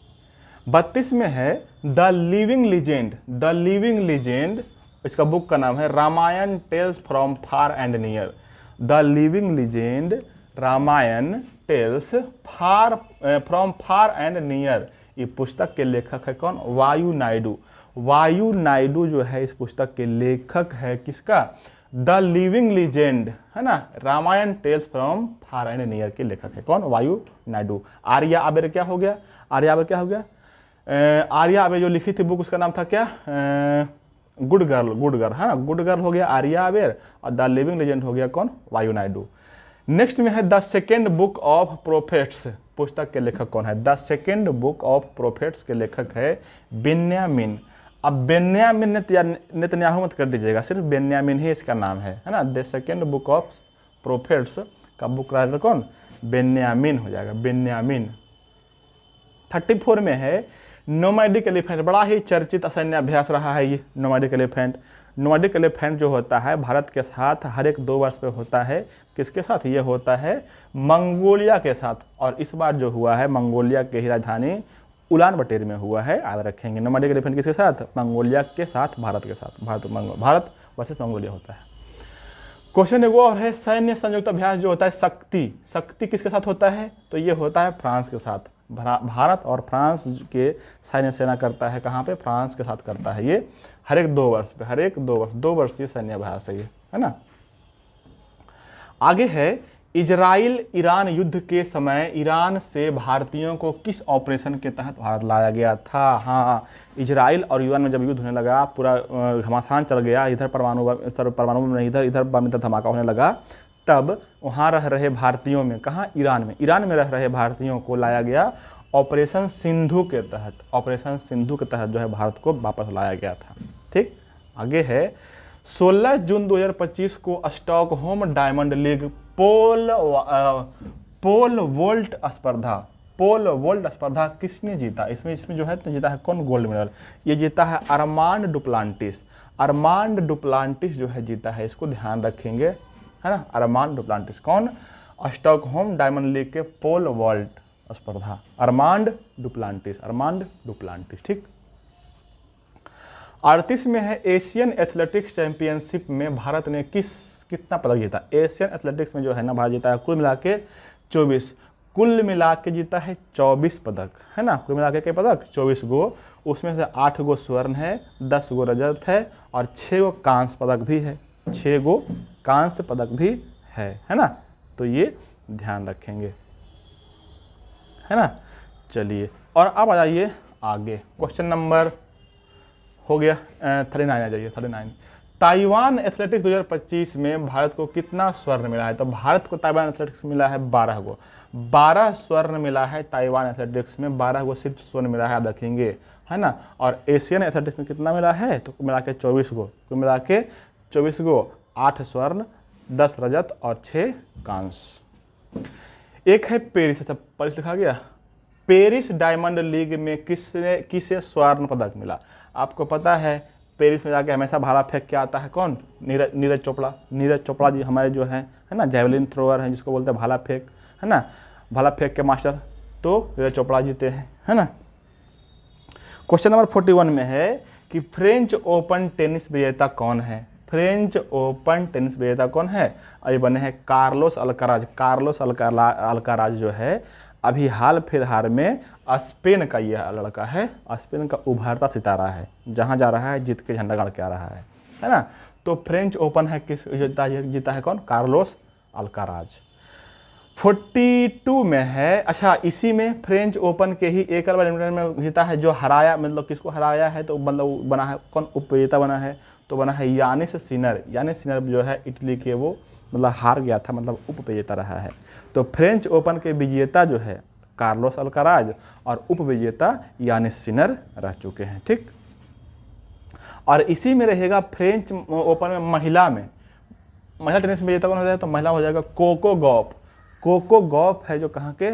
32 में है the living legend. The living legend, इसका बुक का नाम है Ramayana tales from far and near. The living legend, Ramayana tales from far and near. ये पुस्तक के लेखक है कौन, वायु नायडू। वायु नायडू जो है इस पुस्तक के लेखक है किसका, द लिविंग लीजेंड, है ना, Ramayana tales from far and near के लेखक है कौन, वायु नायडू। आर्या आबेर क्या हो गया, आर्या आबेर क्या हो गया, आर्या आबेर जो लिखी थी बुक उसका नाम था क्या, गुड गर्ल, है ना, गुड गर्ल हो गया आर्या आबेर, और द लिविंग लेजेंड हो गया कौन, वायु नायडू। नेक्स्ट में है the second book of prophets. पुस्तक के लेखक कौन है, the second book of prophets के लेखक है बेन्यामीन। अब बेन्यामीन नेतन्याहू मत कर दीजिएगा, सिर्फ बेन्यामीन ही इसका नाम है ना। The second book of prophets का बुक राइटर कौन, बेन्यामीन हो जाएगा, बेन्यामीन। 34 में है नोमैडिक एलिफेंट। बड़ा ही चर्चित असैन्य अभ्यास रहा है ये नोमैडिक एलिफेंट। नोमैडिक एलिफेंट जो होता है भारत के साथ हर एक 2 वर्ष पे होता है। किसके साथ, ये होता है मंगोलिया के साथ, और इस बार जो हुआ है मंगोलिया के ही राजधानी उलान बटेर में हुआ है, याद रखेंगे। नोमैडिक एलिफेंट किसके साथ, मंगोलिया के साथ, भारत के साथ, भारत वर्सेस मंगोलिया होता है। क्वेश्चन एक और है, सैन्य संयुक्त अभ्यास जो होता है शक्ति किसके साथ होता है, तो ये होता है फ्रांस के साथ। भारत और फ्रांस के सैन्य सेना करता है कहाँ पे, फ्रांस के साथ करता है ये, हर एक 2 वर्ष पे, हर एक 2 वर्षीय सैन्य अभ्यास है ये, है ना। आगे है इजराइल ईरान युद्ध के समय ईरान से भारतीयों को किस ऑपरेशन के तहत भारत लाया गया था। हाँ, इजराइल और ईरान में जब युद्ध होने लगा, पूरा घमासान चल गया, इधर परमाणु में इधर बम धमाका होने लगा, तब वहाँ रह रहे भारतीयों में, कहाँ, ईरान में रह रहे भारतीयों को लाया गया ऑपरेशन सिंधु के तहत। ऑपरेशन सिंधु के तहत जो है भारत को वापस लाया गया था। ठीक, आगे है 16 जून 2025 को स्टॉकहोम डायमंड लीग पोल वोल्ट स्पर्धा किसने जीता। इसमें जो है जीता है कौन, गोल्ड मेडल। ये जीता है अरमांड डुप्लांटिस। अरमांड डुप्लांटिस जो है जीता है, इसको ध्यान रखेंगे, है ना। अरमांड डुप्लांटिस कौन, स्टॉकहोम डायमंड लीग के पोल वोल्ट स्पर्धा, अरमांड डुप्लांटिस। ठीक, 38 में है एशियन एथलेटिक्स चैंपियनशिप में भारत ने कितना पदक जीता। एशियन एथलेटिक्स में जो है ना भारत जीता है कुल मिला के 24 जीता है 24 पदक, है ना। कुल मिला के पदक 24 गो, उसमें से 8 गो स्वर्ण है, 10 गो रजत है, और 6 गो कांस्य पदक भी है, 6 गो कांस्य पदक भी है ना। तो ये ध्यान रखेंगे, है ना। चलिए, और अब आ जाइए आगे, क्वेश्चन नंबर हो गया 39 आ जाइए, 39। ताइवान एथलेटिक्स 2025 में भारत को कितना स्वर्ण मिला है, तो भारत को ताइवान एथलेटिक्स मिला है 12 गो, 12 स्वर्ण मिला है ताइवान एथलेटिक्स में, 12 गो सिर्फ स्वर्ण मिला है, याद रखेंगे, है ना। और एशियन एथलेटिक्स में कितना मिला है, तो मिला के 24 गो, कुल मिला के 24 गो, 8 स्वर्ण, 10 रजत और 6 कांस्य। एक है पेरिस, अच्छा पेरिस लिखा गया, पेरिस डायमंड लीग में किसे स्वर्ण पदक मिला। आपको पता है पेरिस में जाके हमेशा भाला फेंक के आता है कौन, नीरज चोपड़ा जी हमारे जो है ना, जैवलिन थ्रोअर हैं, जिसको बोलते हैं भाला फेंक, है ना, भाला फेंक के मास्टर, तो नीरज चोपड़ा जीते हैं, है ना। क्वेश्चन नंबर 41 में है कि फ्रेंच ओपन टेनिस विजेता कौन है। फ्रेंच ओपन टेनिस विजेता कौन है, अभी बने हैं कार्लोस अल्काराज जो है अभी हाल फिलहाल में स्पेन का यह लड़का है, स्पेन का उभरता सितारा है, जहां जा रहा है जीत के झंडा गाड़ के आ रहा है ना। तो फ्रेंच ओपन है किस जीता है कौन, कार्लोस अल्काराज। 42 में है, अच्छा इसी में फ्रेंच ओपन के ही एकल बैडमिंटन में जीता है जो हराया, मतलब किसको हराया है तो मतलब बना है कौन उपविजेता बना है, तो बना है यानिस सिनर। यानिस सिनर जो है इटली के, वो मतलब हार गया था, मतलब उपविजेता रहा है। तो फ्रेंच ओपन के विजेता जो है कार्लोस अल्काराज और उपविजेता यानिस सिनर रह चुके हैं। ठीक, और इसी में रहेगा फ्रेंच ओपन में महिला टेनिस विजेता कौन हो जाएगा, तो महिला हो जाएगा कोको गॉफ। कोको गॉफ है जो कहाँ के,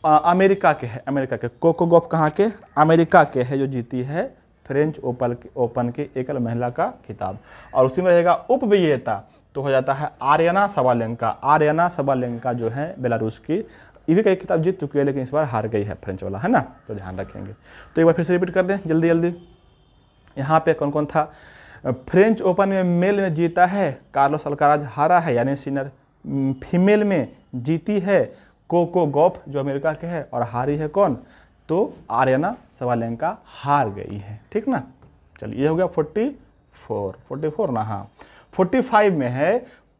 अमेरिका के है, अमेरिका के। कोको गॉफ कहाँ के, अमेरिका के है, जो जीती है फ्रेंच ओपन के एकल महिला का खिताब। और उसी में रहेगा उपविजेता, तो हो जाता है आर्यना सबालेंका। आर्यना सबालेंका जो है बेलारूस की, ये भी कई खिताब जीत चुकी है लेकिन इस बार हार गई है फ्रेंच वाला, है ना, तो ध्यान रखेंगे। तो एक बार फिर से रिपीट कर दें जल्दी जल्दी। यहाँ पे कौन कौन था, फ्रेंच ओपन में मेल में जीता है कार्लोस अल्काराज, हारा है यानिस सिनर। फीमेल में जीती है कोको गॉफ जो अमेरिका के है, और हारी है कौन, तो आर्यना सबालेंका हार गई है। ठीक ना, चलिए ये हो गया 44 ना, हाँ। 45 में है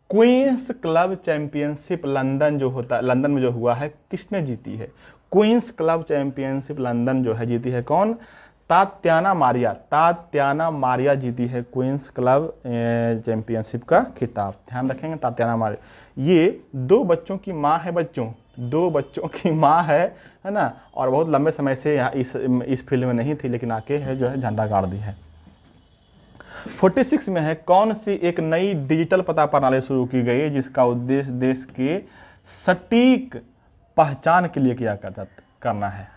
क्वींस क्लब चैंपियनशिप लंदन जो होता है, लंदन में जो हुआ है, किसने जीती है। क्वींस क्लब चैंपियनशिप लंदन जो है जीती है कौन, तात्याना मारिया जीती है क्वींस क्लब चैंपियनशिप का खिताब। ध्यान रखेंगे तात्याना मारिया, ये 2 बच्चों की माँ है, 2 बच्चों की माँ है ना, और बहुत लंबे समय से यहाँ इस फील्ड में नहीं थी, लेकिन आके है जो है झंडा गाड़ दी है। 46 में है कौन सी एक नई डिजिटल पता प्रणाली शुरू की गई है जिसका उद्देश्य देश के सटीक पहचान के लिए करना है।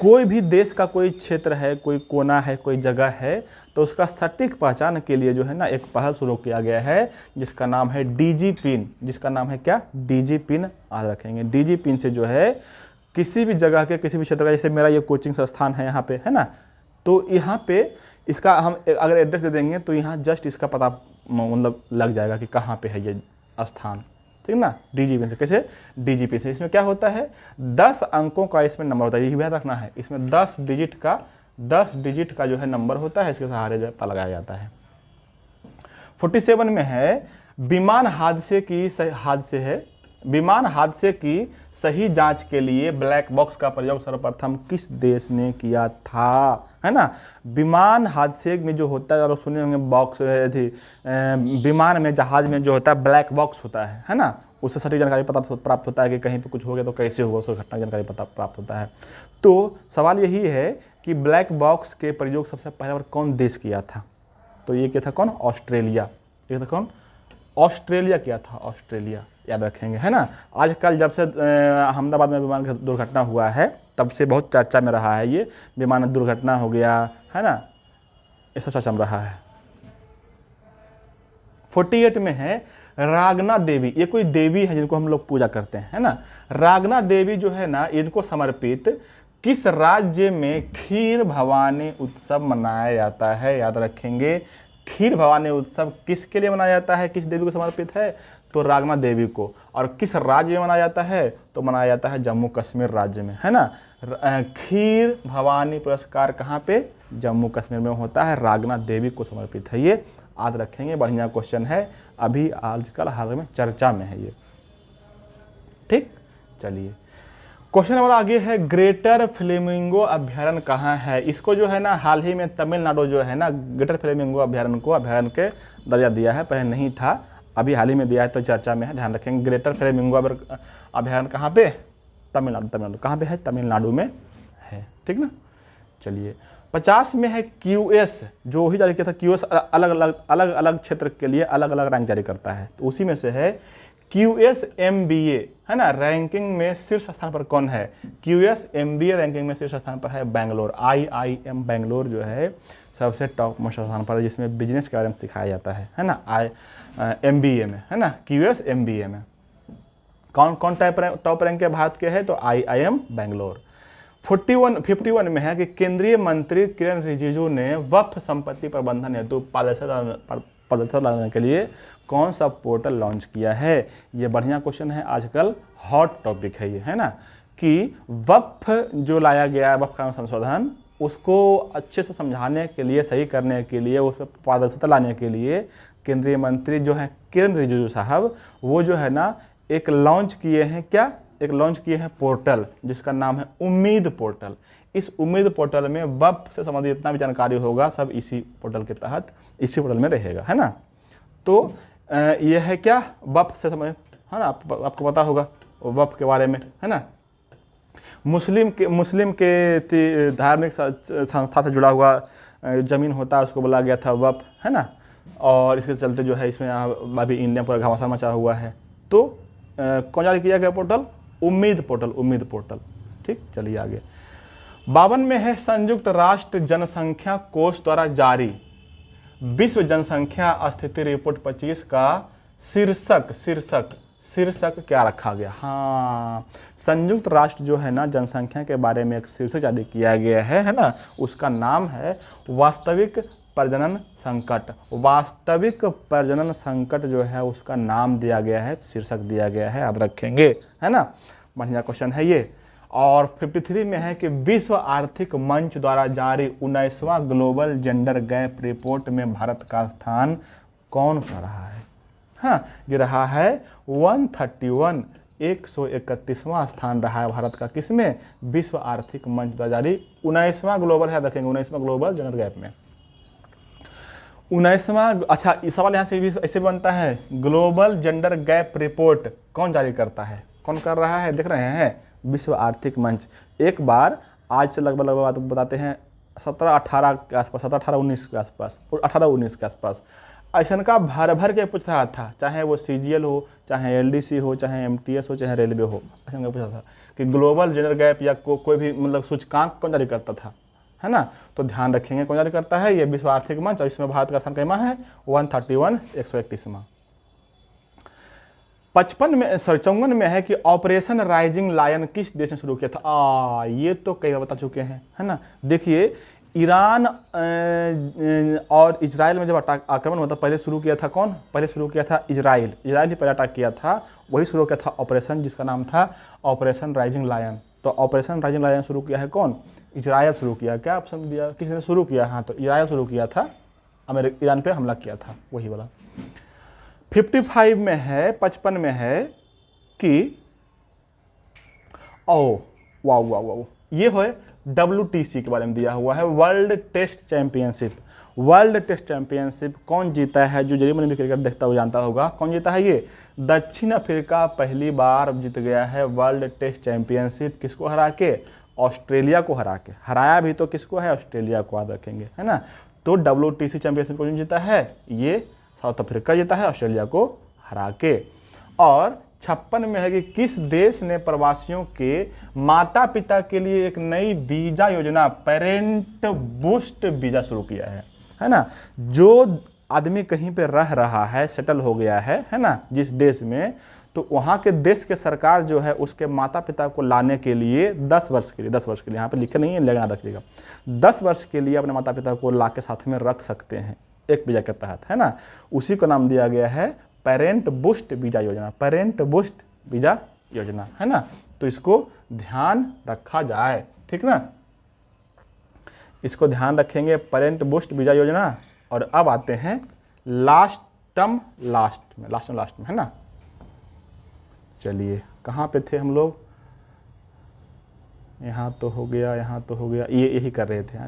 कोई भी देश का कोई क्षेत्र है, कोई कोना है, कोई जगह है, तो उसका सटीक पहचान के लिए जो है ना एक पहल शुरू किया गया है जिसका नाम है डीजी पिन। जिसका नाम है क्या, डीजी पिन, याद रखेंगे। डीजी पिन से जो है किसी भी जगह के किसी भी क्षेत्र का, जैसे मेरा ये कोचिंग संस्थान है यहाँ पे, है ना, तो यहाँ पे इसका हम अगर एड्रेस दे देंगे तो यहाँ जस्ट इसका पता मतलब लग जाएगा कि कहाँ पे है ये स्थान। ठीक ना, डीजी पिन से। कैसे, डीजी पिन से। इसमें क्या होता है, 10 अंकों का इसमें नंबर होता है, यही याद रखना है। इसमें 10 डिजिट का जो है नंबर होता है, इसके सहारे जो पता लगाया जाता है। 47 में है विमान हादसे की सही जांच के लिए ब्लैक बॉक्स का प्रयोग सर्वप्रथम किस देश ने किया था, है ना। विमान हादसे में जो होता है, और सुने होंगे बॉक्स थी, विमान में, जहाज में जो होता है ब्लैक बॉक्स होता है ना, उससे सटीक जानकारी पता प्राप्त होता है कि कहीं पे कुछ हो गया तो कैसे हुआ, उसको घटना जानकारी पता प्राप्त होता है। तो सवाल यही है कि ब्लैक बॉक्स के प्रयोग सबसे पहले बार कौन देश किया था, तो ये क्या था, कौन, ऑस्ट्रेलिया। ये था कौन, ऑस्ट्रेलिया किया था, ऑस्ट्रेलिया, याद रखेंगे, है ना। आजकल जब से अहमदाबाद में विमान की दुर्घटना हुआ है तब से बहुत चर्चा में रहा है, ये विमान दुर्घटना हो गया, है ना, ये सब चर्चा में रहा है। 48 में है रागना देवी। ये कोई देवी है जिनको हम लोग पूजा करते हैं, है ना। रागना देवी जो है ना, इनको समर्पित किस राज्य में खीर भवानी उत्सव मनाया जाता है, याद रखेंगे। खीर भवानी उत्सव किसके लिए मनाया जाता है, किस देवी को समर्पित है, तो रागना देवी को। और किस राज्य में मनाया जाता है, तो मनाया जाता है जम्मू कश्मीर राज्य में, है ना। खीर भवानी पुरस्कार कहाँ पे, जम्मू कश्मीर में होता है, रागना देवी को समर्पित है। ये याद रखेंगे, बढ़िया क्वेश्चन है, अभी आजकल हाल में चर्चा में है ये। ठीक, चलिए क्वेश्चन नंबर आगे है, ग्रेटर फ्लेमिंगो अभ्यारण्य कहाँ है। इसको जो है ना हाल ही में तमिलनाडु जो है ना ग्रेटर फ्लेमिंगो अभ्यारण्य को अभ्यारण्य के दर्जा दिया है, पहले नहीं था, अभी हाल ही में दिया है, तो चर्चा में है, ध्यान रखेंगे। ग्रेटर फ्लेमिंगो अभ्यारण्य कहाँ पे, तमिलनाडु कहाँ पे है, तमिलनाडु में है। ठीक ना, चलिए 50 में है क्यूएस, जो ही जारी किया था। क्यूएस अलग अलग क्षेत्र के लिए अलग अलग रैंक जारी करता है, तो उसी में से है क्यूएस एमबीए, है ना। रैंकिंग में शीर्ष स्थान पर कौन है, क्यूएस एमबीए रैंकिंग में शीर्ष स्थान पर है बेंगलोर। आईआईएम बेंगलोर जो है सबसे टॉप मोस्ट स्थान पर है, जिसमें बिजनेस के बारे में सिखाया जाता है ना, एमबीए में, है ना, क्यूएस एमबीए में। कौन कौन टॉप रैंक के भारत के है, तो आईआईएम बेंगलोर। 51 में है कि केंद्रीय मंत्री किरण रिजिजू ने वक्फ संपत्ति प्रबंधन हेतु प्रदर्शन लाने के लिए कौन सा पोर्टल लॉन्च किया है। ये बढ़िया क्वेश्चन है, आजकल हॉट टॉपिक है ये, है ना, कि वक्फ जो लाया गया है, वक्फ कानून संशोधन, उसको अच्छे से समझाने के लिए, सही करने के लिए, उस पर पारदर्शिता लाने के लिए केंद्रीय मंत्री जो हैं किरण रिजिजू साहब, वो जो है ना एक लॉन्च किए हैं, क्या एक लॉन्च किए हैं पोर्टल जिसका नाम है उम्मीद पोर्टल। इस उम्मीद पोर्टल में वक्फ से संबंधित जितना भी जानकारी होगा सब इसी पोर्टल के तहत, इसी पोर्टल में रहेगा, है ना। तो ये है क्या, वक्फ से संबंधित, है ना, आपको पता होगा वक्फ के बारे में, है ना। मुस्लिम के धार्मिक संस्था से जुड़ा हुआ ज़मीन होता है, उसको बोला गया था वक्फ, है ना। और इसके चलते जो है इसमें अभी इंडिया पूरा घमासान मचा हुआ है। तो कौन जारी किया गया पोर्टल, उम्मीद पोर्टल, उम्मीद पोर्टल। ठीक, चलिए आगे। 52 में है संयुक्त राष्ट्र जनसंख्या कोष द्वारा जारी विश्व जनसंख्या स्थिति रिपोर्ट 25 का शीर्षक क्या रखा गया। हाँ, संयुक्त राष्ट्र जो है ना जनसंख्या के बारे में एक शीर्षक जारी किया गया है ना। उसका नाम है वास्तविक प्रजनन संकट। वास्तविक प्रजनन संकट जो है उसका नाम दिया गया है, शीर्षक दिया गया है, याद रखेंगे, है ना। बढ़िया क्वेश्चन है ये। और 53 में है कि विश्व आर्थिक मंच द्वारा जारी 19वां ग्लोबल जेंडर गैप रिपोर्ट में भारत का स्थान कौन सा रहा है। हाँ, ये रहा है 131, 131वां स्थान रहा है भारत का, किसमें, विश्व आर्थिक मंच द्वारा जारी 19वां ग्लोबल है, रखेंगे 19वां ग्लोबल जेंडर गैप में 19वां। अच्छा, इस सवाल यहाँ से भी ऐसे बनता है, ग्लोबल जेंडर गैप रिपोर्ट कौन जारी करता है, कौन कर रहा है, देख रहे हैं, विश्व आर्थिक मंच। एक बार आज से लगभग बताते हैं 17-18 के आसपास, 17-18-19 के आसपास, और 18-19 के आसपास ऐसा का भर के पूछ रहा था, चाहे वो CGL हो, चाहे LDC हो, चाहे MTS हो, चाहे रेलवे हो, ऐसा का पूछा था कि ग्लोबल जेंडर गैप या कोई भी मतलब सूचकांक कौन जारी करता था, है ना। तो ध्यान रखेंगे कौन जारी करता है, ये विश्व आर्थिक मंच, और इसमें भारत का स्थान कैमा है 131, 131वां। 54 में है कि ऑपरेशन राइजिंग लायन किस देश ने शुरू किया था। ये तो कई बार बता चुके हैं, है ना। देखिए, ईरान और इजराइल में जब आक्रमण होता, पहले शुरू किया था कौन, पहले शुरू किया था इजराइल ही पहले अटैक किया था, वही शुरू किया था ऑपरेशन, जिसका नाम था ऑपरेशन राइजिंग लायन। तो ऑपरेशन राइजिंग लायन शुरू किया है कौन, इजराइल शुरू किया। क्या ऑप्शन दिया, किसने शुरू किया, हाँ तो इजराइल शुरू किया था, ईरान पे हमला किया था, वही वाला। 55 में है, 55 में है कि वाह, ये है WTC के बारे में दिया हुआ है, world test championship. World test championship कौन जीता है, जो जरूर मैंने क्रिकेट देखता हुआ जानता होगा, कौन जीता है ये, दक्षिण अफ्रीका पहली बार जीत गया है वर्ल्ड टेस्ट चैंपियनशिप। किसको हरा के, ऑस्ट्रेलिया को हरा के। हराया भी तो किसको है, ऑस्ट्रेलिया को, याद रखेंगे, है ना। तो WTC चैंपियनशिप कौन जीता है, ये साउथ अफ्रीका जीता है, ऑस्ट्रेलिया को हरा के। और 56 में है कि किस देश ने प्रवासियों के माता पिता के लिए एक नई वीजा योजना, पेरेंट बूस्ट वीजा शुरू किया है ना। जो आदमी कहीं पे रह रहा है, सेटल हो गया है ना, जिस देश में, तो वहाँ के देश के सरकार जो है उसके माता पिता को लाने के लिए 10 वर्ष के लिए, यहाँ पे लिखे नहीं है, लेकिन याद रखिएगा, 10 वर्ष के लिए अपने माता पिता को ला के साथ में रख सकते हैं एक वीजा के तहत, है ना। उसी को नाम दिया गया है पेरेंट बूस्ट वीजा योजना, पेरेंट बूस्ट वीजा योजना, है ना। तो इसको ध्यान रखा जाए, ठीक ना, इसको ध्यान रखेंगे, पेरेंट बूस्ट वीजा योजना। और अब आते हैं लास्ट में, है ना। चलिए, कहाँ पे थे हम लोग, यहाँ तो हो गया, ये यही कर रहे थे।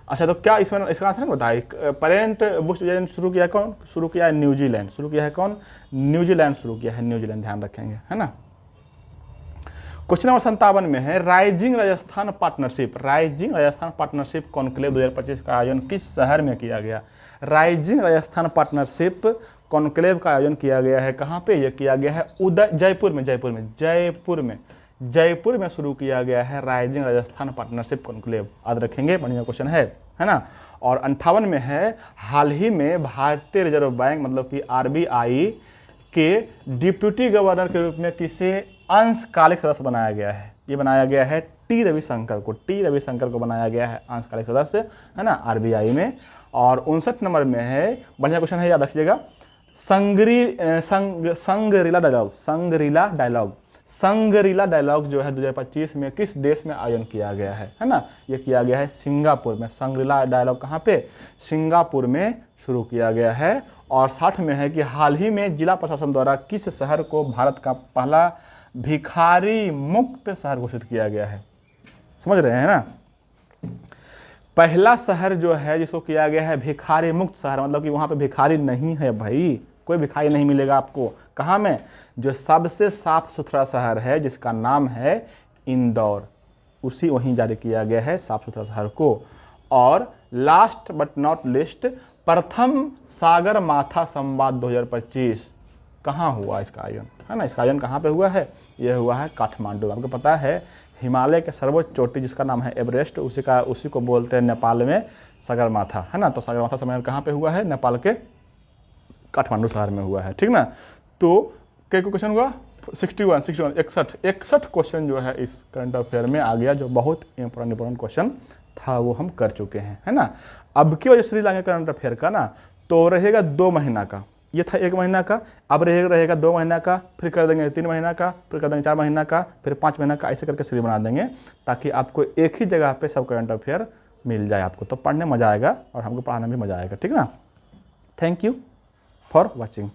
अच्छा, तो क्या इसमें इसका आंसर नहीं बताया, पेरेंट बूस्ट वीजा शुरू किया कौन, शुरू किया है न्यूजीलैंड, शुरू किया है कौन, न्यूजीलैंड शुरू किया है, न्यूजीलैंड, ध्यान रखेंगे, है ना। क्वेश्चन नंबर 57 में है राइजिंग राजस्थान पार्टनरशिप कॉन्क्लेव 2025 का आयोजन किस शहर में किया गया। राइजिंग राजस्थान पार्टनरशिप कॉन्क्लेव का आयोजन किया गया है, कहाँ पे, यह किया गया है जयपुर में शुरू किया गया है राइजिंग राजस्थान पार्टनरशिप कॉन्क्लेव, याद रखेंगे, बढ़िया क्वेश्चन है ना। और 58 में है हाल ही में भारतीय रिजर्व बैंक मतलब कि RBI के डिप्यूटी गवर्नर के रूप में किसे अंशकालिक सदस्य बनाया गया है। ये बनाया गया है टी रविशंकर को बनाया गया है अंशकालिक सदस्य, है ना, RBI में। और 59 नंबर में है, बढ़िया क्वेश्चन है, याद रखिएगा, संगरीला संगरीला डायलॉग जो है 2025 में किस देश में आयोजन किया गया है ना? ये किया गया है सिंगापुर में। संगरीला डायलॉग कहाँ पे? सिंगापुर में शुरू किया गया है। और 60 में है कि हाल ही में जिला प्रशासन द्वारा किस शहर को भारत का पहला भिखारी मुक्त शहर घोषित किया गया है? समझ रहे हैं ना? पहला शहर जो है जिसको किया गया है भिखारी मुक्त शहर, मतलब कि वहाँ पे भिखारी नहीं है भाई, कोई भिखारी नहीं मिलेगा आपको। कहाँ में? जो सबसे साफ सुथरा शहर है जिसका नाम है इंदौर, उसी वहीं जारी किया गया है साफ सुथरा शहर को। और लास्ट बट नॉट लिस्ट, प्रथम सागर माथा संवाद 2025 कहाँ हुआ इसका आयोजन, है ना? इसका आयोजन कहाँ पे हुआ है? यह हुआ है काठमांडू। आपको पता है हिमालय के सर्वोच्च चोटी जिसका नाम है एवरेस्ट, उसी को बोलते हैं नेपाल में सगरमाथा, है ना? तो सगरमाथा सम्मेलन कहाँ पे हुआ है? नेपाल के काठमांडू शहर में हुआ है, ठीक ना? तो क्या क्वेश्चन हुआ? 61 क्वेश्चन जो है इस करंट अफेयर में आ गया, जो बहुत इंपॉर्टेंट क्वेश्चन था वो हम कर चुके हैं, है ना? अब की वजह से लाएंगे करंट अफेयर का ना, तो रहेगा 2 महीना का, ये था 1 महीना का, अब रहेगा 2 महीना का, फिर कर देंगे 3 महीना का, फिर कर देंगे 4 महीना का, फिर 5 महीना का, ऐसे करके सीरीज बना देंगे ताकि आपको एक ही जगह पे सब करंट अफेयर मिल जाए आपको। तो पढ़ने मजा आएगा और हमको पढ़ाने में मजा आएगा, ठीक ना? Thank you for watching.